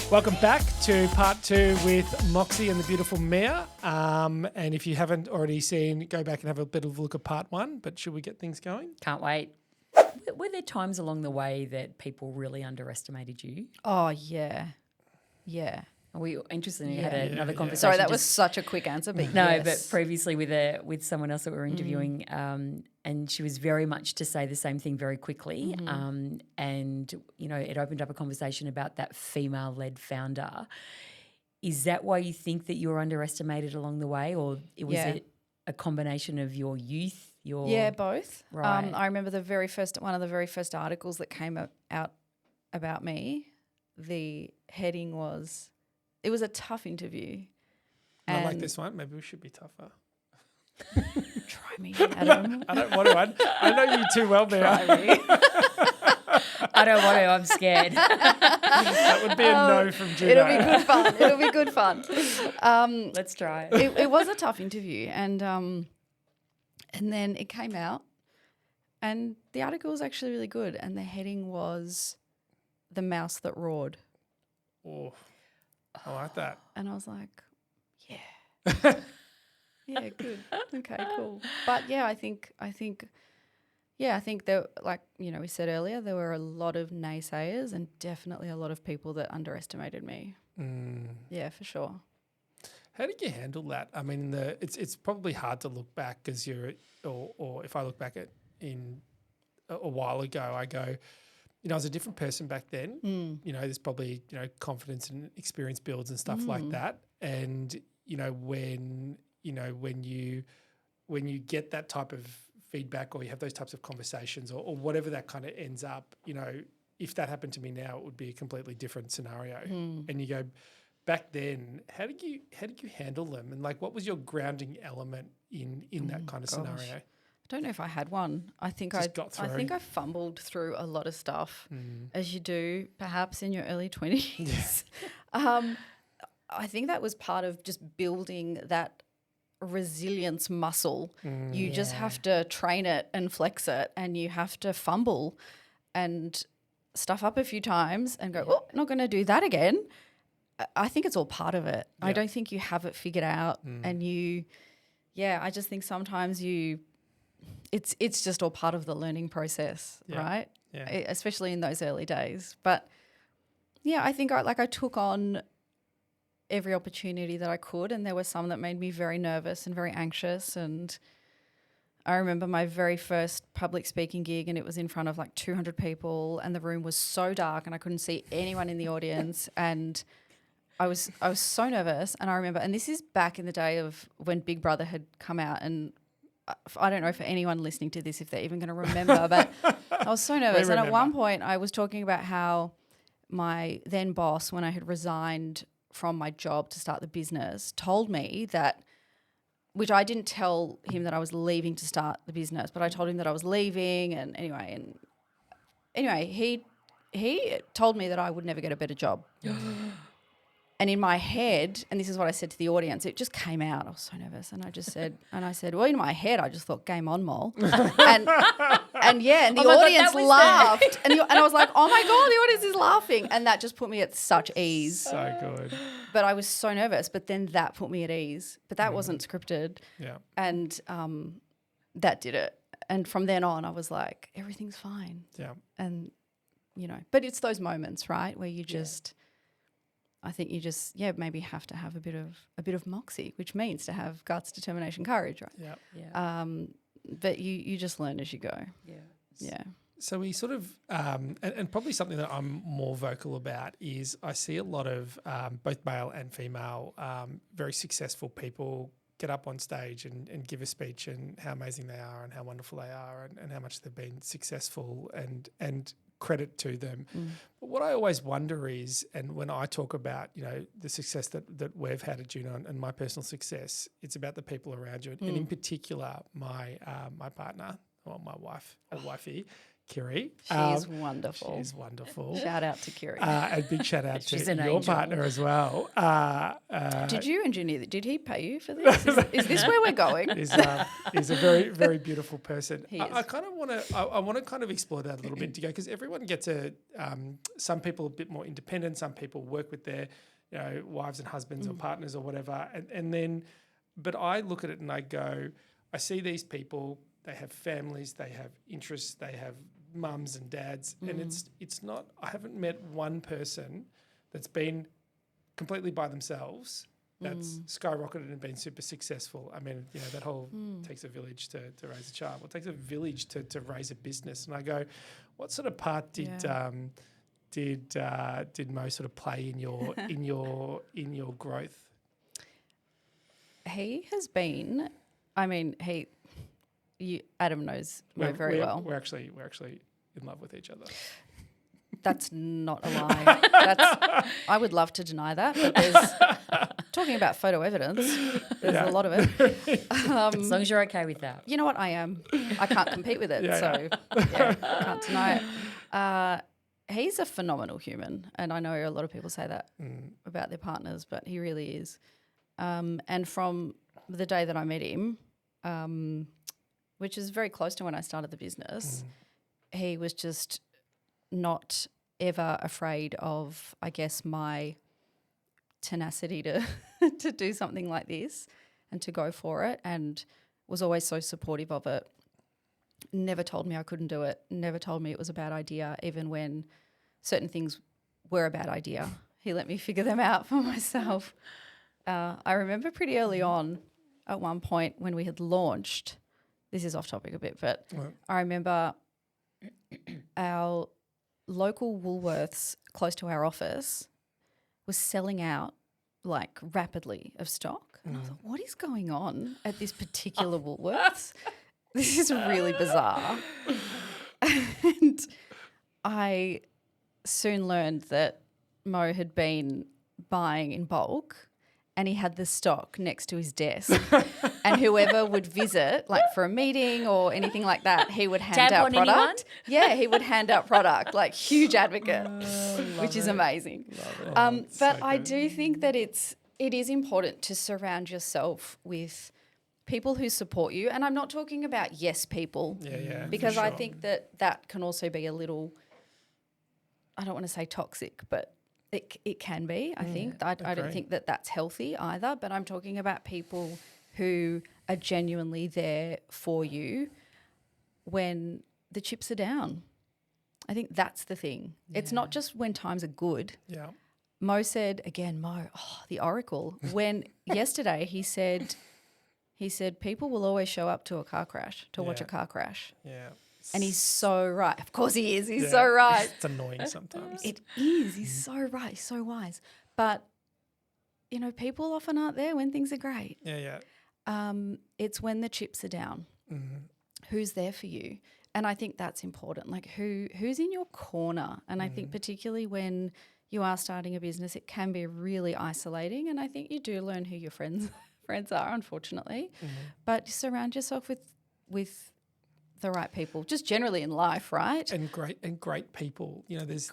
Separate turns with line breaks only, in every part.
Welcome back to part 2 with Moxie and the beautiful Mia. And if you haven't already seen, go back and have a bit of a look at part 1. But should we get things going?
Can't wait. Were there times along the way that people really underestimated you?
Oh, yeah. Yeah.
Are we interested? You had another conversation.
Sorry, that was such a quick answer, but
no,
yes.
but previously with someone else that we were interviewing, and she was very much to say the same thing very quickly. And you know, it opened up a conversation about that female-led founder. Is that why you think that you were underestimated along the way, or was it a combination of your youth?
Yeah, both.
Right.
I remember one of the very first articles that came out about me. The heading was. It was a tough interview.
Not like this one. Maybe we should be tougher.
Try me, Adam.
I don't want to. I know you too well, Mia.
I don't want to. I'm scared.
That would be a no from Juno.
It'll be good fun.
Let's try.
It was a tough interview, and then it came out, and the article was actually really good, and the heading was "The Mouse That Roared."
Oh, I like that.
And I was like, yeah. Yeah, good. Okay, cool. But yeah, I think there, like, you know, we said earlier, there were a lot of naysayers and definitely a lot of people that underestimated me. Yeah, for sure.
How did you handle that? I mean, it's probably hard to look back because or if I look back at in a while ago, I go, you know, I was a different person back then. You know, there's probably, you know, confidence and experience builds and stuff like that. And, you know, when you get that type of feedback or you have those types of conversations or whatever that kind of ends up, you know, if that happened to me now, it would be a completely different scenario. And you go, back then, how did you handle them? And like, what was your grounding element in that kind of scenario?
I don't know if I had one. I think I fumbled through a lot of stuff, as you do perhaps in your early 20s. I think that was part of just building that resilience muscle. You just have to train it and flex it, and you have to fumble and stuff up a few times and go, oh, not going to do that again. I think it's all part of it. I don't think you have it figured out, and I just think sometimes it's just all part of the learning process, right? Yeah. Especially in those early days. But yeah, I think I took on every opportunity that I could, and there were some that made me very nervous and very anxious. And I remember my very first public speaking gig, and it was in front of like 200 people, and the room was so dark and I couldn't see anyone in the audience, and I was so nervous. And I remember, and this is back in the day of when Big Brother had come out, and I don't know for anyone listening to this if they're even going to remember, but I was so nervous. And at one point I was talking about how my then boss, when I had resigned from my job to start the business, told me that, which I didn't tell him that I was leaving to start the business, but I told him that I was leaving. And anyway, he told me that I would never get a better job. And in my head, and this is what I said to the audience, it just came out. I was so nervous, and I said, well, in my head, I just thought, game on, Mol. and the audience laughed, and I was like, oh my God, the audience is laughing, and that just put me at such ease.
So good.
But I was so nervous, but then that put me at ease. But that wasn't scripted. Yeah. And that did it. And from then on, I was like, everything's fine. Yeah. And you know, but it's those moments, right, where you just. I think you just, maybe have to have a bit of moxie, which means to have guts, determination, courage, right? Yeah. Yeah. But you just learn as you go. Yeah. Yeah.
So we sort of, and probably something that I'm more vocal about is I see a lot of both male and female very successful people get up on stage and give a speech and how amazing they are and how wonderful they are and how much they've been successful and credit to them. But what I always wonder is, and when I talk about, you know, the success that we've had at Juno and my personal success, it's about the people around you. And in particular, my partner, or my wife, or wifey, Kiri.
She's wonderful.
She's wonderful.
Shout out to Kiri.
And big shout out to your
angel.
partner as well.
Did you engineer that? Did he pay you for this? Is this where we're going?
He's a very, very beautiful person.
He
I
is.
kind of want to. I want to kind of explore that a little bit to go, because everyone gets some people a bit more independent. Some people work with their wives and husbands or partners or whatever, and then. But I look at it and I go, I see these people. They have families. They have interests. They have mums and dads, and it's not. I haven't met one person that's been completely by themselves that's skyrocketed and been super successful. I mean, that whole takes a village to raise a child. Well, it takes a village to raise a business. And I go, what sort of part did Mo sort of play in your growth?
He has been. I mean, Adam knows Mo very well.
We're actually in love with each other.
That's not a lie. I would love to deny that, but there's talking about photo evidence. There's a lot of it.
As long as you're okay with that.
You know what? I am. I can't compete with it, so can't deny it. He's a phenomenal human, and I know a lot of people say that about their partners, but he really is. And from the day that I met him, which is very close to when I started the business, he was just not ever afraid of, I guess, my tenacity to do something like this and to go for it, and was always so supportive of it. Never told me I couldn't do it, never told me it was a bad idea, even when certain things were a bad idea. He let me figure them out for myself. I remember pretty early on at one point when we had launched, this is off topic a bit, but I remember our local Woolworths close to our office was selling out like rapidly of stock. And I thought, what is going on at this particular Woolworths? This is really bizarre. And I soon learned that Mo had been buying in bulk, and he had the stock next to his desk. And whoever would visit, like for a meeting or anything like that, he would hand out product.
Anyone?
Yeah, he would hand out product, like huge advocate, which is amazing. But
so
I
good.
do think that it is important to surround yourself with people who support you. And I'm not talking about yes people. Because I think that can also be a little, I don't want to say toxic, but it can be, I think. I don't think that that's healthy either, but I'm talking about people who are genuinely there for you when the chips are down. I think that's the thing. Yeah. It's not just when times are good.
Yeah.
Mo said, again, the oracle, when yesterday he said people will always show up to a car crash, to watch a car crash.
Yeah.
And he's so right. Of course he is. He's so right.
It's annoying sometimes.
It is. He's so right. He's so wise. But, people often aren't there when things are great.
Yeah.
It's when the chips are down. Who's there for you? And I think that's important. Like who's in your corner? And I think particularly when you are starting a business, it can be really isolating. And I think you do learn who your friends are, unfortunately. But surround yourself with the right people, just generally in life, right?
And great people. There's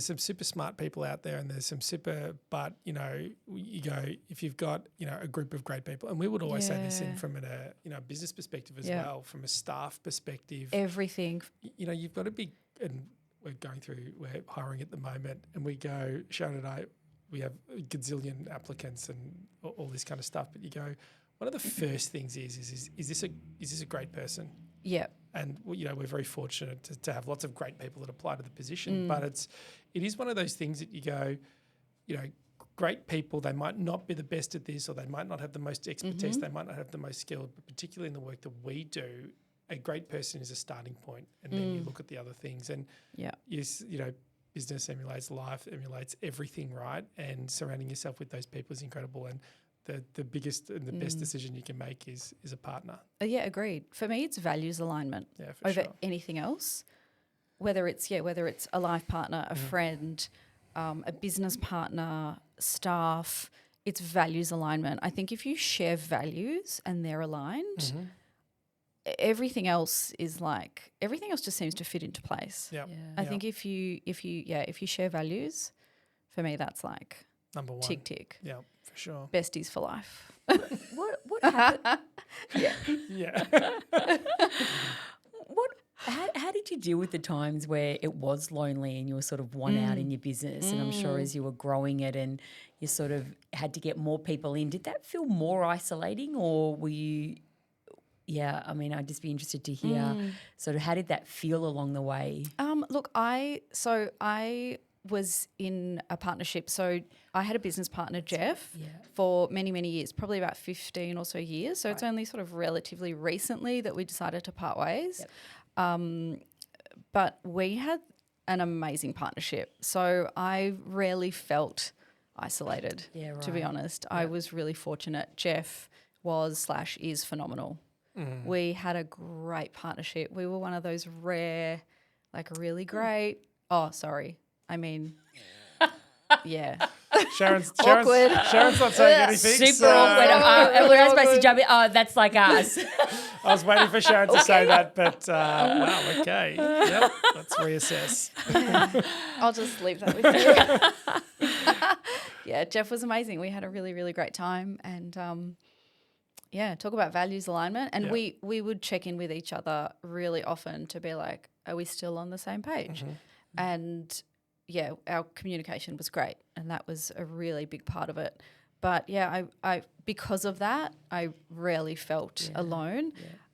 some super smart people out there, and there's some super. But you go if you've got a group of great people, and we would always say this from a business perspective as well, from a staff perspective,
everything.
You've got to be, and we're hiring at the moment, and we go, Sharon and I, we have a gazillion applicants and all this kind of stuff, but you go, one of the first things is this a great person?
Yeah.
And we're very fortunate to have lots of great people that apply to the position, but it is one of those things that you go, great people, they might not be the best at this, or they might not have the most expertise, they might not have the most skill, but particularly in the work that we do, a great person is a starting point, and then you look at the other things, and business emulates life, emulates everything, right? And surrounding yourself with those people is incredible, and the biggest and the best decision you can make is a partner.
Yeah, agreed. For me, it's values alignment over anything else. Whether it's a life partner, a friend, a business partner, staff, it's values alignment. I think if you share values and they're aligned, everything else just seems to fit into place.
Yep.
Yeah.
I think if you share values, for me that's like
number one.
tick.
Yeah, for sure.
Besties for life.
What happened?
Yeah.
How did you deal with the times where it was lonely and you were sort of one out in your business? And I'm sure as you were growing it and you sort of had to get more people in, did that feel more isolating, or were you? Yeah, I mean, I'd just be interested to hear sort of how did that feel along the way?
Look, I was in a partnership. So I had a business partner, Jeff, for many, many years, probably about 15 or so years. So it's only sort of relatively recently that we decided to part ways.
Yep.
But we had an amazing partnership. So I rarely felt isolated, to be honest. I was really fortunate. Jeff is phenomenal. We had a great partnership. We were one of those rare, like really great. Oh, sorry. I mean, yeah.
Sharon's
Awkward.
Sharon's not saying anything.
Super awkward. We're not supposed to jump in. Oh, that's like us.
I was waiting for Sharon to say that, but wow, okay. Yep, let's reassess.
Yeah. I'll just leave that with you. Yeah, Jeff was amazing. We had a really, really great time, and talk about values alignment. And we would check in with each other really often to be like, are we still on the same page? And our communication was great, and that was a really big part of it. But I because of that, I rarely felt alone.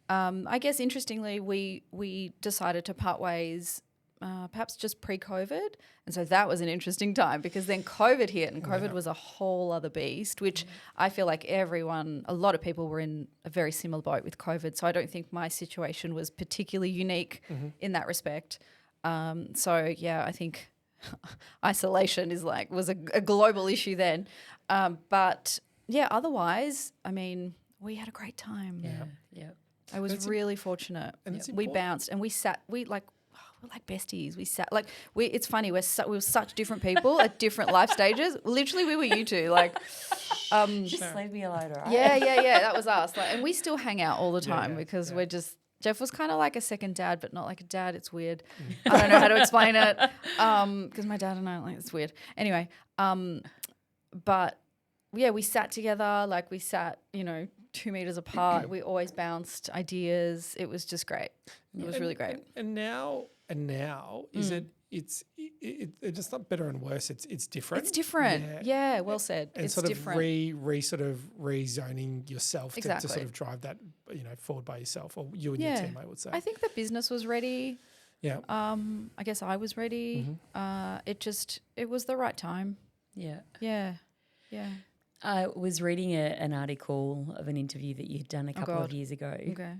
I guess interestingly, we decided to part ways perhaps just pre-COVID, and so that was an interesting time because then COVID hit, and COVID was a whole other beast, which I feel like a lot of people were in a very similar boat with COVID. So I don't think my situation was particularly unique in that respect. I think isolation was a global issue then. Otherwise, I mean, we had a great time.
Yeah.
I was really fortunate.
And
we bounced and we sat, we're like besties. We sat it's funny. We were such different people at different life stages. Literally, we were you two.
Just leave me alone, right?
Yeah. That was us. And we still hang out all the time because we're just. Jeff was kind of like a second dad, but not like a dad. It's weird. I don't know how to explain it because my dad and I it's weird. Anyway, we sat together. We sat, 2 meters apart. We always bounced ideas. It was just great. It was really great.
And now is it's not better and worse. It's different.
It's different. Yeah, well said.
And
it's
sort of
different.
rezoning yourself to sort of drive that forward by yourself, or you and your team, I would say.
I think the business was ready.
Yeah.
I guess I was ready. It was the right time.
Yeah.
Yeah.
I was reading an article of an interview that you'd done a couple of years ago.
Okay.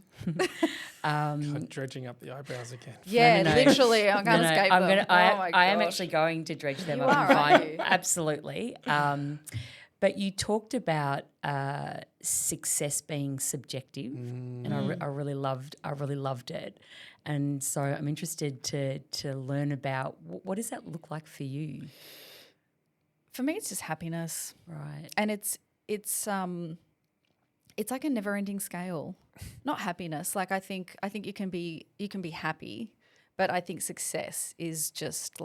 Dredging up the eyebrows again.
Yeah, literally. I can't escape them.
I am actually going to dredge them up and find. Absolutely. But you talked about success being subjective, and I really loved it. And so I'm interested to learn about what does that look like for you?
For me, it's just happiness,
right?
And it's like a never-ending scale. Not happiness. I think you can be happy, but I think success is just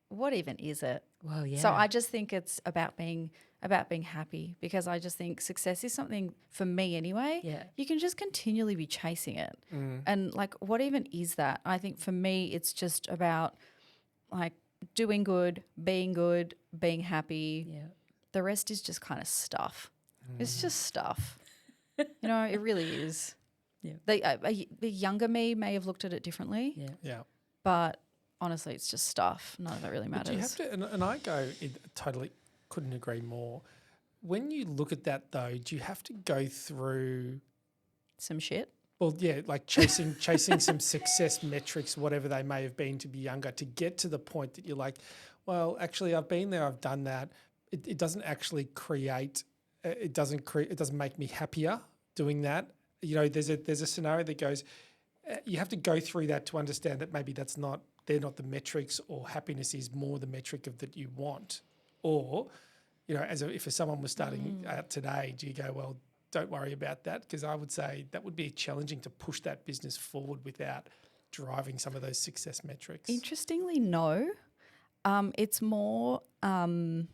what even is it?
Well, yeah.
So I just think it's about being happy, because I just think success is something, for me anyway.
Yeah.
You can just continually be chasing it, and what even is that? I think for me, it's just about doing good, being happy.
Yeah.
The rest is just kind of stuff. It's just stuff. It really is.
Yeah.
The younger me may have looked at it differently.
Yeah.
Yeah.
But honestly, it's just stuff. None of it really matters.
But you have to, and I totally couldn't agree more. When you look at that though, do you have to go through
some shit?
Well, yeah, chasing some success metrics, whatever they may have been to be younger, to get to the point that you're like, well, actually, I've been there, I've done that. It doesn't actually create. It doesn't make me happier doing that. There's a scenario that goes. You have to go through that to understand that maybe they're not the metrics, or happiness is more the metric that you want. Or, if someone was starting out today, do you go, well, don't worry about that, because I would say that would be challenging to push that business forward without driving some of those success metrics.
Interestingly, no. It's more some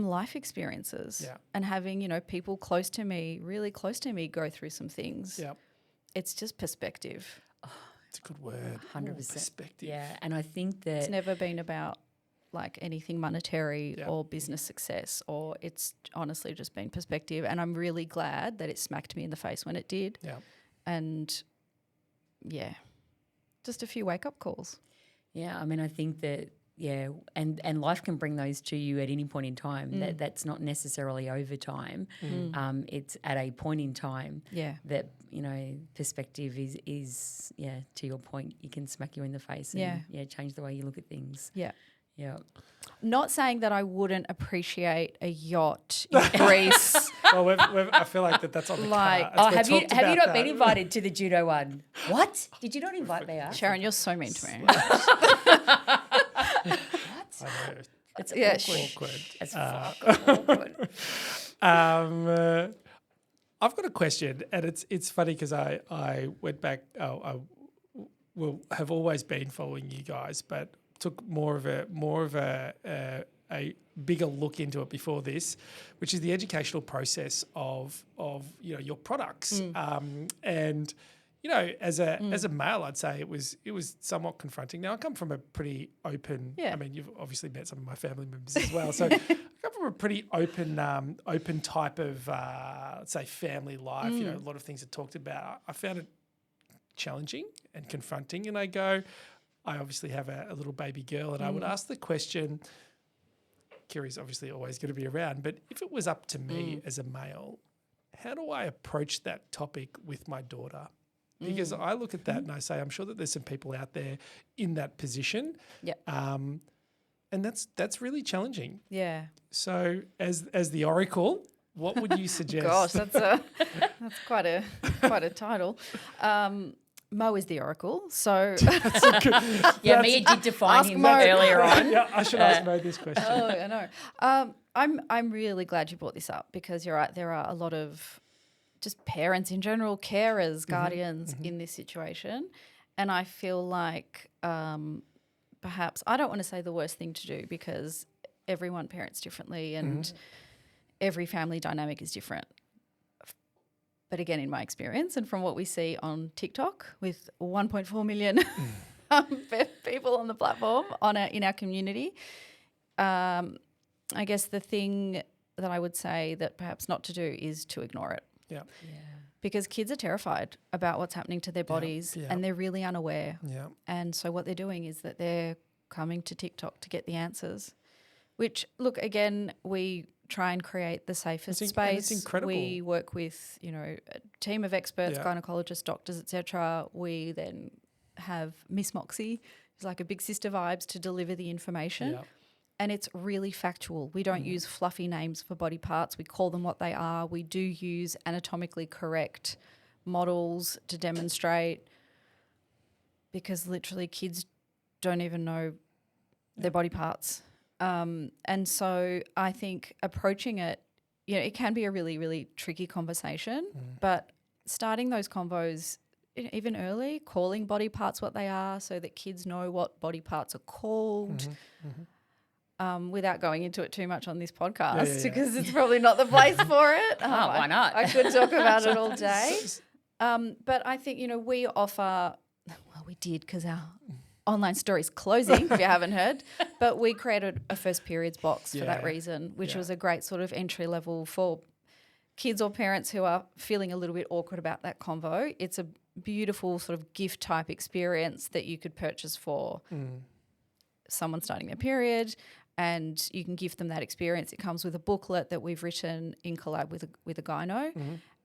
life experiences and having, you know, people close to me, really close to me, go through some things.
Yeah.
It's just perspective.
It's a good word.
100%.
Perspective.
Yeah, and I think that
it's never been about like anything monetary or business success, or it's honestly just been perspective. And I'm really glad that it smacked me in the face when it did.
Yeah.
And just a few wake-up calls.
Yeah, I mean, I think that, and life can bring those to you at any point in time. That's not necessarily over time. It's at a point in time that, you know, perspective is to your point, it can smack you in the face and change the way you look at things.
Yeah.
Yeah.
Not saying that I wouldn't appreciate a yacht in Greece.
Well, I feel like that's on the
like,
card.
Have you not been invited to the Juno one? What? Did you not invite me?
Sharron, you're so mean to me.
I know.
It's
awkward.
It's awkward.
I've got a question, and it's funny because I went back. I have always been following you guys, but took more of a bigger look into it before this, which is the educational process of you know, your products. And you know, as a male, I'd say it was somewhat confronting. Now I come from a pretty open. I mean, you've obviously met some of my family members as well, so I come from a pretty open type of let's say family life. You know, a lot of things are talked about. I found it challenging and confronting, and I obviously have a little baby girl, and I would ask the question. Kiri's obviously always going to be around, but if it was up to me as a male, how do I approach that topic with my daughter? Because I look at that and I say, I'm sure that there's some people out there in that position. Yeah. And that's really challenging.
Yeah.
So as the Oracle, what would you suggest?
Gosh, that's quite a title. Mo is the Oracle, so
Mia did define him earlier on.
Yeah, I should ask Mo this question.
Oh, I know. I'm really glad you brought this up, because you're right. There are a lot of just parents in general, carers, guardians in this situation, and I feel like perhaps I don't want to say the worst thing to do, because everyone parents differently and every family dynamic is different. But again, in my experience and from what we see on TikTok with 1.4 million people on the platform in our community, I guess the thing that I would say that perhaps not to do is to ignore it.
Yeah.
Because kids are terrified about what's happening to their bodies and they're really unaware. Yeah. And so what they're doing is that they're coming to TikTok to get the answers, which, look, again, we try and create the safest space.
It's incredible.
We work with, you know, a team of experts, gynecologists, doctors, etc. We then have Miss Moxie, who's like a big sister vibes, to deliver the information. Yeah. And it's really factual. We don't use fluffy names for body parts. We call them what they are. We do use anatomically correct models to demonstrate, because literally kids don't even know their body parts. And so I think approaching it, you know, it can be a really, really tricky conversation, but starting those convos even early, calling body parts what they are so that kids know what body parts are called, without going into it too much on this podcast because it's probably not the place for it.
Why not?
I could talk about it all day. But I think, you know, we offer, well, we did because our online store is closing, if you haven't heard, but we created a first periods box for that reason, which was a great sort of entry level for kids or parents who are feeling a little bit awkward about that convo. It's a beautiful sort of gift type experience that you could purchase for someone starting their period, and you can gift them that experience. It comes with a booklet that we've written in collab with a gyno,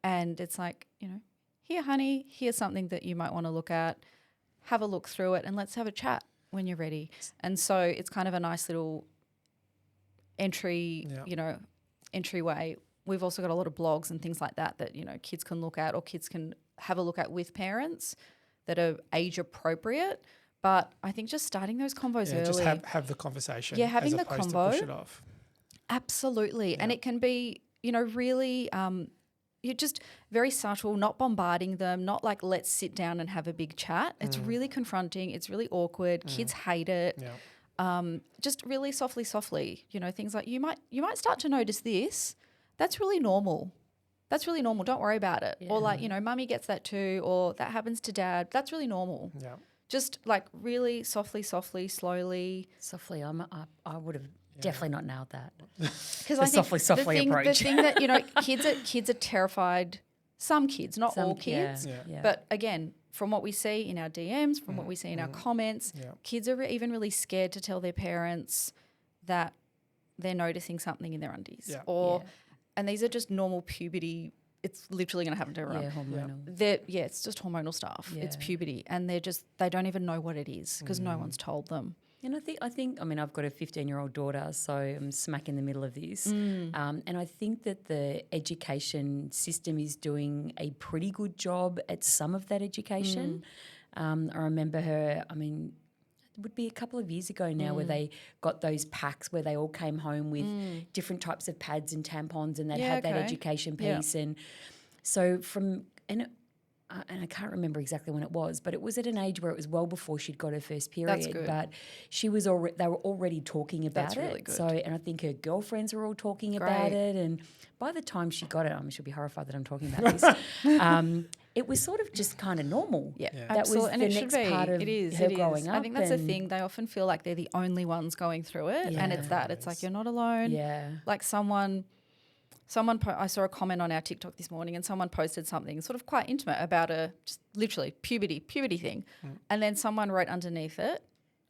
and it's like, you know, here, honey, here's something that you might want to look at. Have a look through it and let's have a chat when you're ready. And so it's kind of a nice little entryway. We've also got a lot of blogs and things like that, you know, kids can look at or kids can have a look at with parents that are age appropriate. But I think just starting those convos early.
Just have the conversation.
Yeah, having
as
the
opposed
convo.
to push it off.
Absolutely. Yeah. And it can be really you're just very subtle, not bombarding them, not like let's sit down and have a big chat. It's really confronting. It's really awkward. Kids hate it.
Yeah.
Just really softly, things like you might start to notice this. That's really normal. That's really normal. Don't worry about it.
Yeah.
Or like, mummy gets that too, or that happens to dad. That's really normal.
Yeah.
Just like really softly, slowly.
Softly, I would have definitely not nailed that.
Because I think
softly approach.
the thing that kids are terrified. Some kids, not all kids,
Yeah.
but again, from what we see in our DMs, from what we see in our comments, kids are even really scared to tell their parents that they're noticing something in their undies, and these are just normal puberty. It's literally going to happen to everyone.
Yeah, hormonal.
It's just hormonal stuff.
Yeah.
It's puberty, and they don't even know what it is because no one's told them.
And I think, I've got a 15-year-old daughter, so I'm smack in the middle of this. And I think that the education system is doing a pretty good job at some of that education. I remember her, it would be a couple of years ago now where they got those packs where they all came home with different types of pads and tampons, and they'd had that education piece. And so and I can't remember exactly when it was, but it was at an age where it was well before she'd got her first period.
That's good.
But she was they were already talking about
That's
it.
really good.
So, and I think her girlfriends were all talking about it. And by the time she got it, she'll be horrified that I'm talking about this. It was sort of just kind of normal.
Yeah,
that
absolutely.
was
And
the
it
next
should be.
part of her growing up.
I think that's the thing. They often feel like they're the only ones going through it, and it's that. It's like you're not alone.
Yeah.
Like I saw a comment on our TikTok this morning, and someone posted something sort of quite intimate about a just literally puberty thing, and then someone wrote underneath it,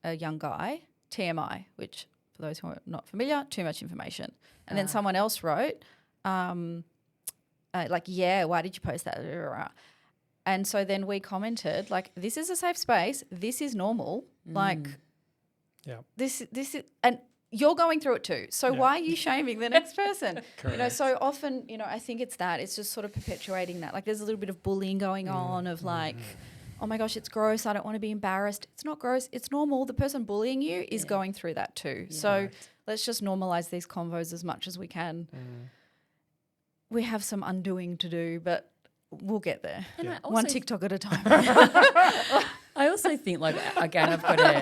a young guy, TMI, which for those who are not familiar, too much information, and then someone else wrote, why did you post that? And so then we commented like, this is a safe space, this is normal, this is and. You're going through it too. So why are you shaming the next person? So often, I think it's that. It's just sort of perpetuating that. Like there's a little bit of bullying going on of like, oh my gosh, it's gross. I don't want to be embarrassed. It's not gross. It's normal. The person bullying you is going through that too. Yeah. So let's just normalize these convos as much as we can. We have some undoing to do, but we'll get there. One TikTok at a time.
I also think, like, again, I've got a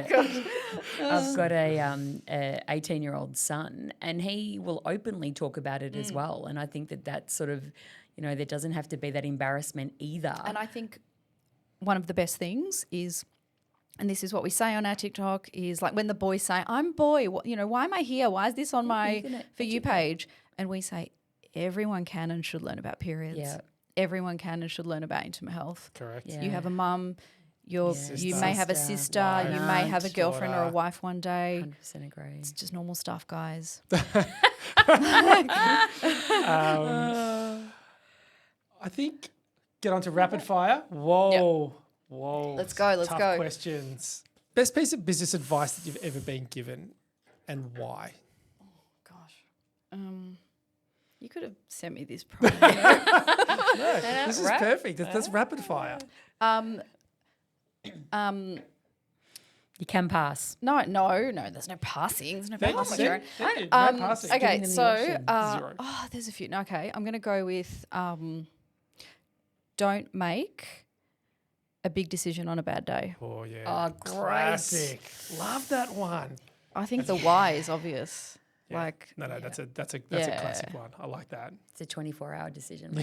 18-year-old son, and he will openly talk about it as well. And I think that sort of, there doesn't have to be that embarrassment either.
And I think one of the best things is, and this is what we say on our TikTok, is like when the boys say, "I'm boy, why am I here? Why is this on my For You page?" And we say, everyone can and should learn about periods. Yeah. Everyone can and should learn about intimate health.
Correct.
Yeah. You have a mum. You may have a sister, you may have a girlfriend or a wife one day.
100% agree.
It's just normal stuff, guys.
I think get on to rapid fire. Whoa.
Let's go.
Tough questions. Best piece of business advice that you've ever been given and why?
Oh, gosh. You could have sent me this prior.
No, this is perfect. That's rapid fire.
You can pass.
No, there's no passing. There's no passing.
No passing.
Okay, so
Zero.
There's a few. Okay, I'm going to go with don't make a big decision on a bad day.
Oh yeah.
Oh,
classic. Love that one.
I think the why is obvious.
Yeah.
Like
that's a classic one. I like that.
It's a 24-hour decision.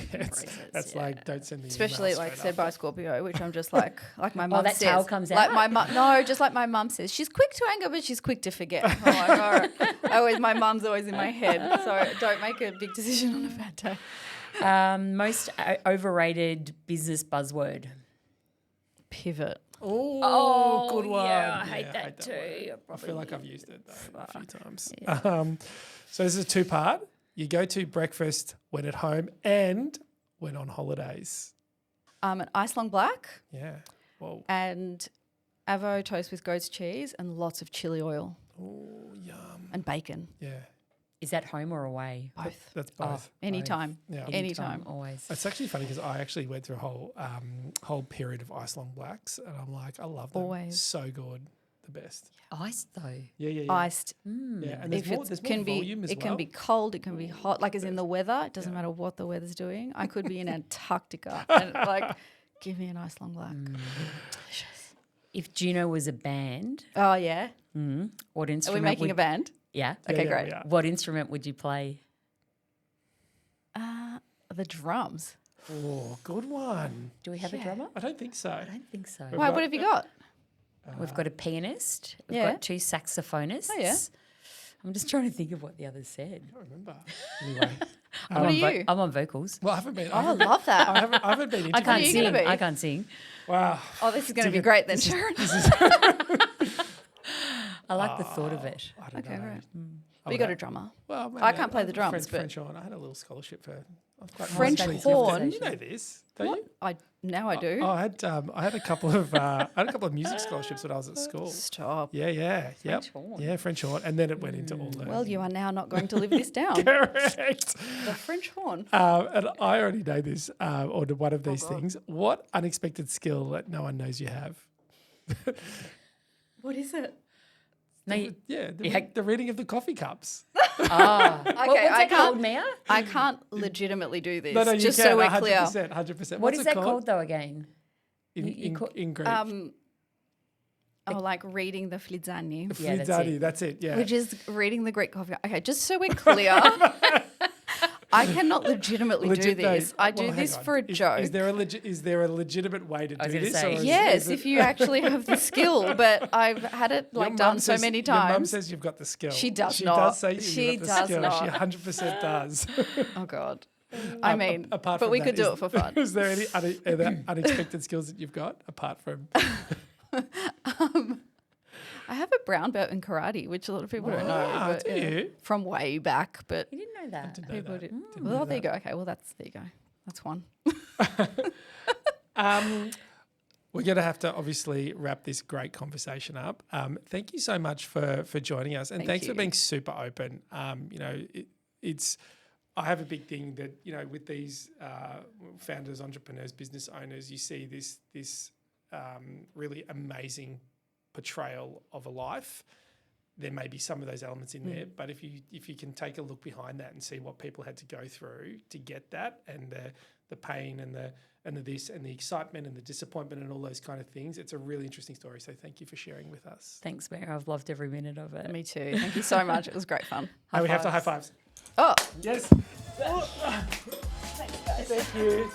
That's like don't send the
especially
emails
like said by Scorpio, which I'm just like my mum
that
says.
tail comes
like
out.
my mum. No, just like my mum says, she's quick to anger, but she's quick to forget. I'm like, my mum's always in my head. So don't make a big decision on a bad day.
Most overrated business buzzword.
Pivot.
Oh, good one.
Yeah, I hate that too.
I feel like I've used it though a few times. Yeah. So this is a two-part. You go to breakfast when at home and when on holidays.
An ice long black.
Yeah. Whoa.
And avo toast with goat's cheese and lots of chili oil.
Oh, yum.
And bacon.
Yeah.
Is that home or away?
Both.
That's both.
Anytime.
Yeah.
Anytime.
Always.
It's actually funny because I actually went through a whole period of ice long blacks and I'm like, I love them.
Always.
So good. the best.
Iced though.
Yeah.
Iced.
Yeah, and there's more volume as well.
It can be cold, it can be hot, like as in the weather. It doesn't matter what the weather's doing. I could be in Antarctica and like give me a nice long black.
If Juno was a band,
Oh yeah.
what
Are
instrument?
we making a band?
Yeah.
Okay,
yeah,
great.
yeah.
What instrument would you play?
The drums.
Oh, good one.
Do we have a drummer?
I don't think so.
I don't think so.
Why? What have you got?
We've got a pianist. We've
Yeah.
got 2 saxophonists.
Oh, yeah.
I'm just trying to think of what the others said.
I don't remember. Anyway.
What are you?
I'm on vocals.
Well, I haven't been.
Oh, I love that.
I haven't been into
I can't
you
sing.
gonna be?
I can't sing.
Wow.
Oh, this is going to be great then, Sharon.
I like the thought of it.
I don't
Okay,
know.
great. We got a drummer.
Well,
I can't play the drums,
French,
but
French horn. I had a little scholarship for
French horn.
You know this, don't
What?
you?
Now I do.
I had a couple of music scholarships when I was at school.
Stop.
Yeah, yep.
French horn.
Yeah, French horn, and then it went into all the.
Well, you are now not going to live this down.
Correct.
The French horn.
And I already know this, or one of these things. What unexpected skill that no one knows you have?
What is it?
No,
The reading of the coffee cups.
Okay,
what's it called, Mia?
I can't legitimately do this.
No, you
just
can.
so we're
100%,
clear.
100%.
What is that called though again?
in Greek?
Like reading the Flidzani,
Yeah, that's
Flidzani,
it.
that's it. Yeah.
which is reading the Greek coffee. Okay, just so we're clear. I cannot legitimately do this. I do
hang
this
on.
for a joke.
Is there a legitimate way to
I was
do
gonna
this?
say,
or is-
Yes,
is it-
if you actually have the skill, but I've had it
Your
done
mum
so
says-
many
Your mum
times.
says you've got the skill.
She does
She
not.
does say
She
you've got the
does
skill.
not.
She 100% does.
Oh God. I mean,
Apart
but
from
we
that,
could do it for fun.
Is there any other unexpected skills that you've got apart from?
I have a brown belt in karate, which a lot of people don't know.
Wow,
But,
do you?
From way back, but
You didn't know that.
people do.
Didn't know
Well, there you
that.
go. Okay, well there you go. That's one.
We're going to have to obviously wrap this great conversation up. Thank you so much for joining us, and
Thank
thanks for
you.
being super open. It's I have a big thing that with these founders, entrepreneurs, business owners, you see this really amazing portrayal of a life. There may be some of those elements in there, but if you can take a look behind that and see what people had to go through to get that, and the pain and the this and the excitement and the disappointment and all those kind of things, it's a really interesting story. So thank you for sharing with us.
Thanks, Mia. I've loved every minute of it.
Me too. Thank you so much. It was great fun.
And we have to high fives.
Oh,
Yes. Thank you.